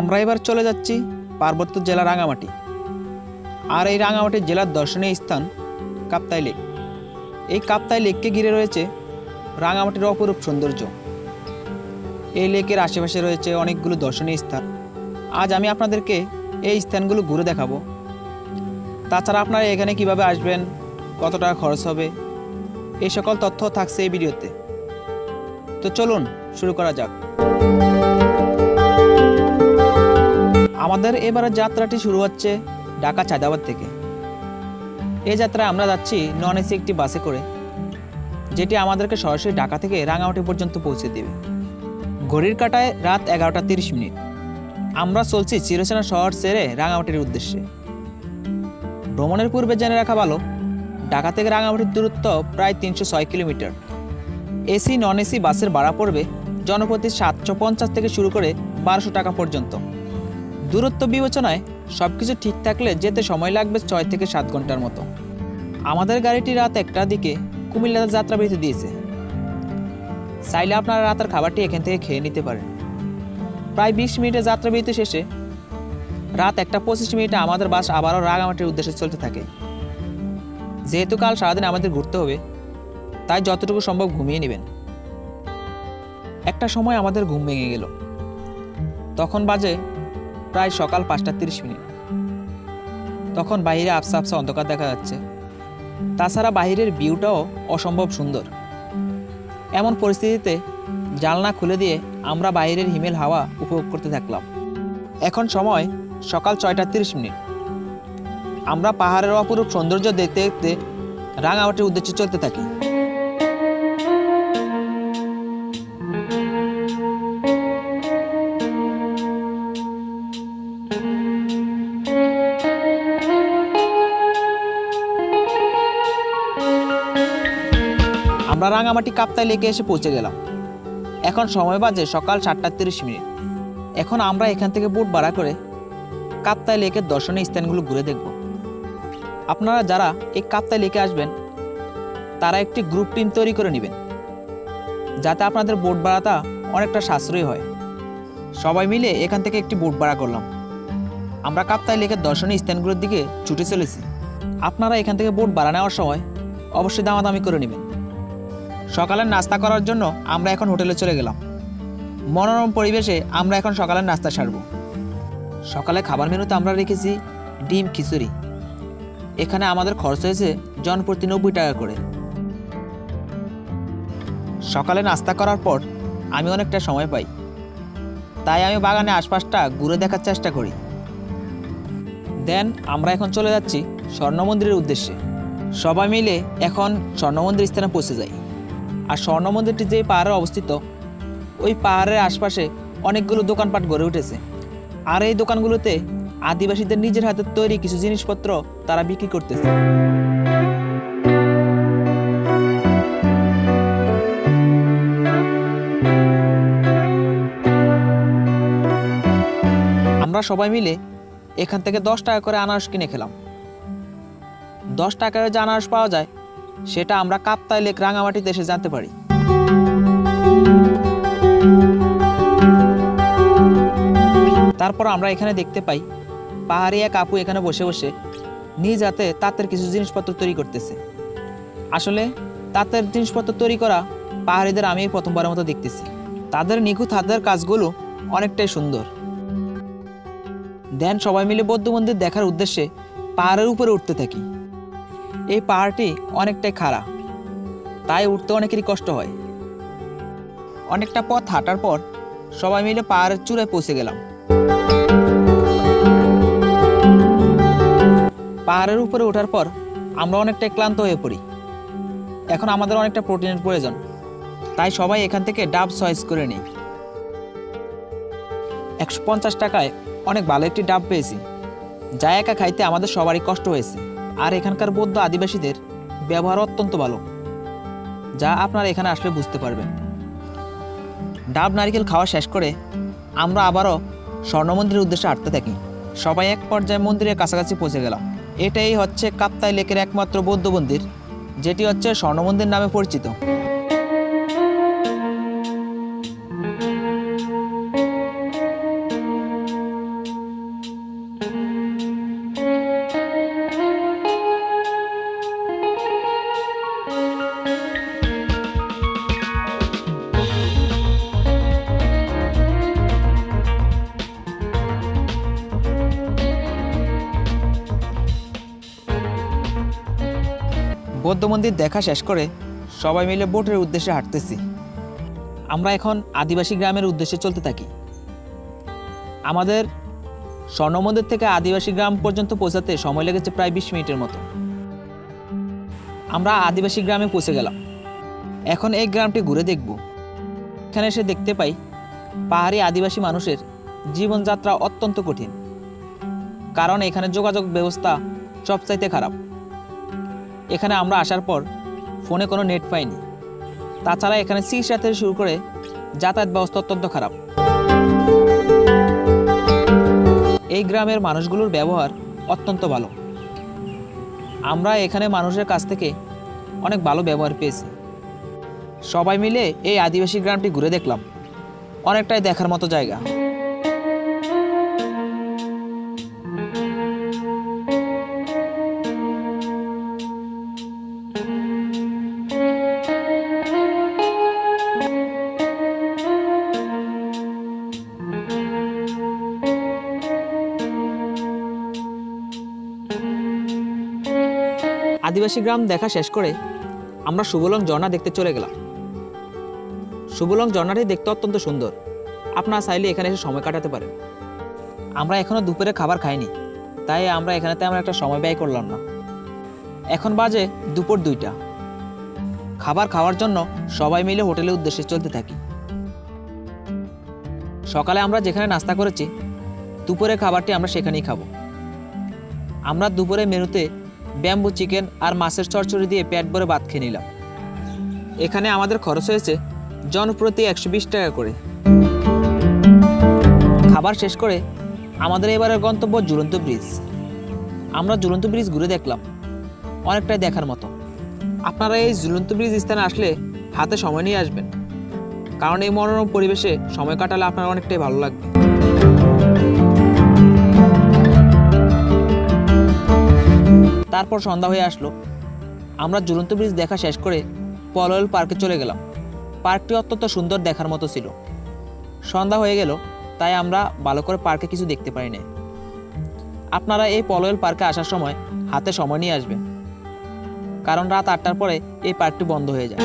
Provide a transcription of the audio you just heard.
আমরা এবার চলে যাচ্ছি পার্বত্য জেলা রাঙামাটি। আর এই রাঙামাটি জেলার দর্শনীয় স্থান কাপ্তাই লেক। এই কাপ্তাই লেককে ঘিরে রয়েছে রাঙামাটির অপরূপ সৌন্দর্য। এই লেকের আশেপাশে রয়েছে অনেকগুলো দর্শনীয় স্থান। আজ আমি আপনাদেরকে এই স্থানগুলো ঘুরে দেখাবো। তাছাড়া আপনারা এখানে কিভাবে আসবেন, কত টাকা খরচ হবে, এই সকল তথ্য থাকছে এই ভিডিওতে। তো চলুন শুরু করা যাক। আমাদের এবারের যাত্রাটি শুরু হচ্ছে ঢাকা চাঁদাবাদ থেকে। এই যাত্রায় আমরা যাচ্ছি নন এসি একটি বাসে করে, যেটি আমাদেরকে সরাসরি ঢাকা থেকে রাঙামাটি পর্যন্ত পৌঁছে দেবে। ঘড়ির কাঁটায় রাত 11টা 30 মিনিট। আমরা চলছি চিরচেনা শহর ছেড়ে রাঙামাটির উদ্দেশ্যে। ভ্রমণের পূর্বে জেনে রাখা ভালো, ঢাকা থেকে রাঙামাটির দূরত্ব প্রায় 306 কিলোমিটার। এসি নন এসি বাসের ভাড়া পড়বে জনপ্রতি 750 থেকে শুরু করে 1200 টাকা পর্যন্ত। দূরত্ব বিবেচনায় সব কিছু ঠিক থাকলে যেতে সময় লাগবে 6 থেকে 7 ঘন্টার মতো। আমাদের গাড়িটি রাত 1টার দিকে কুমিল্লাতে যাত্রাবিরতি দিয়েছে। চাইলে আপনারা রাতের খাবারটি এখান থেকে খেয়ে নিতে পারেন। প্রায় 20 মিনিটের যাত্রাবিরতি শেষে রাত 1টা 25 মিনিটে আমাদের বাস আবারও রাঙামাটির উদ্দেশ্যে চলতে থাকে। যেহেতু কাল সারাদিন আমাদের ঘুরতে হবে, তাই যতটুকু সম্ভব ঘুমিয়ে নেবেন। একটা সময় আমাদের ঘুম ভেঙে গেল। তখন বাজে প্রায় সকাল 5টা 30 মিনিট। তখন বাইরে আবসা আবসা অন্ধকার দেখা যাচ্ছে। তাছাড়া বাইরের ভিউটাও অসম্ভব সুন্দর। এমন পরিস্থিতিতে জানলা খুলে দিয়ে আমরা বাইরের হিমেল হাওয়া উপভোগ করতে থাকলাম। এখন সময় সকাল 6টা 30 মিনিট। আমরা পাহাড়ের অপরূপ সৌন্দর্য দেখতে দেখতে রাঙামাটির উদ্দেশ্যে চলতে থাকি। আমরা রাঙামাটি কাপ্তাই লেকে এসে পৌঁছে গেলাম। এখন সময় বাজে সকাল 7টা 30 মিনিট। এখন আমরা এখান থেকে বোট ভাড়া করে কাপ্তাই লেকের দর্শনীয় স্থানগুলো ঘুরে দেখব। আপনারা যারা এই কাপ্তাই লেকে আসবেন, তারা একটি গ্রুপ টিম তৈরি করে নেবেন, যাতে আপনাদের বোট ভাড়াটা অনেকটা সাশ্রয়ী হয়। সবাই মিলে এখান থেকে একটি বোট ভাড়া করলাম। আমরা কাপ্তাই লেকের দর্শনীয় স্থানগুলোর দিকে ছুটে চলেছি। আপনারা এখান থেকে বোট ভাড়া নেওয়ার সময় অবশ্যই দামাদামি করে নেবেন। সকালের নাস্তা করার জন্য আমরা এখন হোটেলে চলে গেলাম। মনোরম পরিবেশে আমরা এখন সকালের নাস্তা সারব। সকালে খাবার মেনুতে আমরা রেখেছি ডিম খিচুড়ি। এখানে আমাদের খরচ হয়েছে জনপ্রতি 90 টাকা করে। সকালে নাস্তা করার পর আমি অনেকটা সময় পাই, তাই আমি বাগানে আশপাশটা ঘুরে দেখার চেষ্টা করি। দেন আমরা এখন চলে যাচ্ছি স্বর্ণ মন্দিরের উদ্দেশ্যে। সবাই মিলে এখন স্বর্ণ মন্দির স্থানে পৌঁছে যাই। আর স্বর্ণ মন্দিরটি যেই পাহাড়ে অবস্থিত, ওই পাহাড়ের আশপাশে অনেকগুলো দোকানপাট গড়ে উঠেছে। আর এই দোকানগুলোতে আদিবাসীদের নিজের হাতে তৈরি কিছু জিনিসপত্র তারা বিক্রি করতেছে। আমরা সবাই মিলে এখান থেকে 10 টাকা করে আনারস কিনে খেলাম। 10 টাকায় যে আনারস পাওয়া যায়, সেটা আমরা কাপ্তাই লেক রাঙামাটিতে এসে জানতে পারি। তারপর আমরা এখানে দেখতে পাই পাহাড়ি এক আপু এখানে বসে বসে নিজ হাতে তাঁতের কিছু জিনিসপত্র তৈরি করতেছে। আসলে তাঁতের জিনিসপত্র তৈরি করা পাহাড়িদের আমি প্রথমবারের মতো দেখতেছি। তাদের নিখুঁত হাতের কাজগুলো অনেকটাই সুন্দর। দেন সবাই মিলে বৌদ্ধ মন্দির দেখার উদ্দেশ্যে পাহাড়ের উপরে উঠতে থাকি। এই পাহাড়টি অনেকটাই খাড়া, তাই উঠতে অনেকেরই কষ্ট হয়। অনেকটা পথ হাঁটার পর সবাই মিলে পাহাড়ের চূড়ায় পৌঁছে গেলাম। পাহাড়ের উপরে ওঠার পর আমরা অনেকটাই ক্লান্ত হয়ে পড়ি। এখন আমাদের অনেকটা প্রোটিনের প্রয়োজন, তাই সবাই এখান থেকে ডাব চয়েস করে নিই। 150 টাকায় অনেক ভালো একটি ডাব পেয়েছি, যা একা খাইতে আমাদের সবারই কষ্ট হয়েছে। আর এখানকার বৌদ্ধ আদিবাসীদের ব্যবহার অত্যন্ত ভালো, যা আপনারা এখানে আসলে বুঝতে পারবেন। ডাব নারিকেল খাওয়া শেষ করে আমরা আবারও স্বর্ণ মন্দিরের উদ্দেশ্যে হাঁটতে থাকি। সবাই এক পর্যায়ে মন্দিরের কাছাকাছি পৌঁছে গেলাম। এটাই হচ্ছে কাপ্তাই লেকের একমাত্র বৌদ্ধ মন্দির, যেটি হচ্ছে স্বর্ণ মন্দির নামে পরিচিত। বৌদ্ধ মন্দির দেখা শেষ করে সবাই মিলে বোটের উদ্দেশ্যে হাঁটতেছি। আমরা এখন আদিবাসী গ্রামের উদ্দেশ্যে চলতে থাকি। আমাদের স্বর্ণ মন্দির থেকে আদিবাসী গ্রাম পর্যন্ত পৌঁছাতে সময় লেগেছে প্রায় 20 মিনিটের মতো। আমরা আদিবাসী গ্রামে পৌঁছে গেলাম। এখন এই গ্রামটি ঘুরে দেখব। এখানে এসে দেখতে পাই পাহাড়ি আদিবাসী মানুষের জীবনযাত্রা অত্যন্ত কঠিন, কারণ এখানে যোগাযোগ ব্যবস্থা সবচাইতে খারাপ। এখানে আমরা আসার পর ফোনে কোনো নেট পাইনি। তাছাড়া এখানে চিকিৎসা থেকে শুরু করে যাতায়াত ব্যবস্থা অত্যন্ত খারাপ। এই গ্রামের মানুষগুলোর ব্যবহার অত্যন্ত ভালো। আমরা এখানে মানুষের কাছ থেকে অনেক ভালো ব্যবহার পেয়েছি। সবাই মিলে এই আদিবাসী গ্রামটি ঘুরে দেখলাম। অনেকটাই দেখার মতো জায়গা। আদিবাসী গ্রাম দেখা শেষ করে আমরা সুবলং ঝর্ণা দেখতে চলে গেলাম। সুবলং ঝর্ণাটি দেখতে অত্যন্ত সুন্দর। আপনারা চাইলে এখানে এসে সময় কাটাতে পারেন। আমরা এখনো দুপুরে খাবার খাইনি, তাই আমরা এখানে তেমন একটা সময় ব্যয় করলাম না। এখন বাজে দুপুর 2টা। খাবার খাওয়ার জন্য সবাই মিলে হোটেলের উদ্দেশ্যে চলতে থাকি। সকালে আমরা যেখানে নাস্তা করেছি, দুপুরের খাবারটি আমরা সেখানেই খাবো। আমরা দুপুরে মেনুতে ব্যাম্বু চিকেন আর মাছের চচ্চড়ি দিয়ে পেট ভরে ভাত খেয়ে নিলাম। এখানে আমাদের খরচ হয়েছে জনপ্রতি 120 টাকা করে। খাবার শেষ করে আমাদের এবারের গন্তব্য ঝুলন্ত ব্রিজ। আমরা ঝুলন্ত ব্রিজ ঘুরে দেখলাম। অনেকটাই দেখার মতো। আপনারা এই ঝুলন্ত ব্রিজ স্থানে আসলে হাতে সময় নিয়ে আসবেন, কারণ এই মনোরম পরিবেশে সময় কাটালে আপনার অনেকটাই ভালো লাগবে। তারপর সন্ধ্যা হয়ে আসলো। আমরা ঝুলন্ত ব্রিজ দেখা শেষ করে পলওয়েল পার্কে চলে গেলাম। পার্কটি অত্যন্ত সুন্দর দেখার মতো ছিল। সন্ধ্যা হয়ে গেল, তাই আমরা ভালো করে পার্কে কিছু দেখতে পারি না। আপনারা এই পলওয়েল পার্কে আসার সময় হাতে সময় নিয়ে আসবেন, কারণ রাত 8টার পরে এই পার্কটি বন্ধ হয়ে যায়।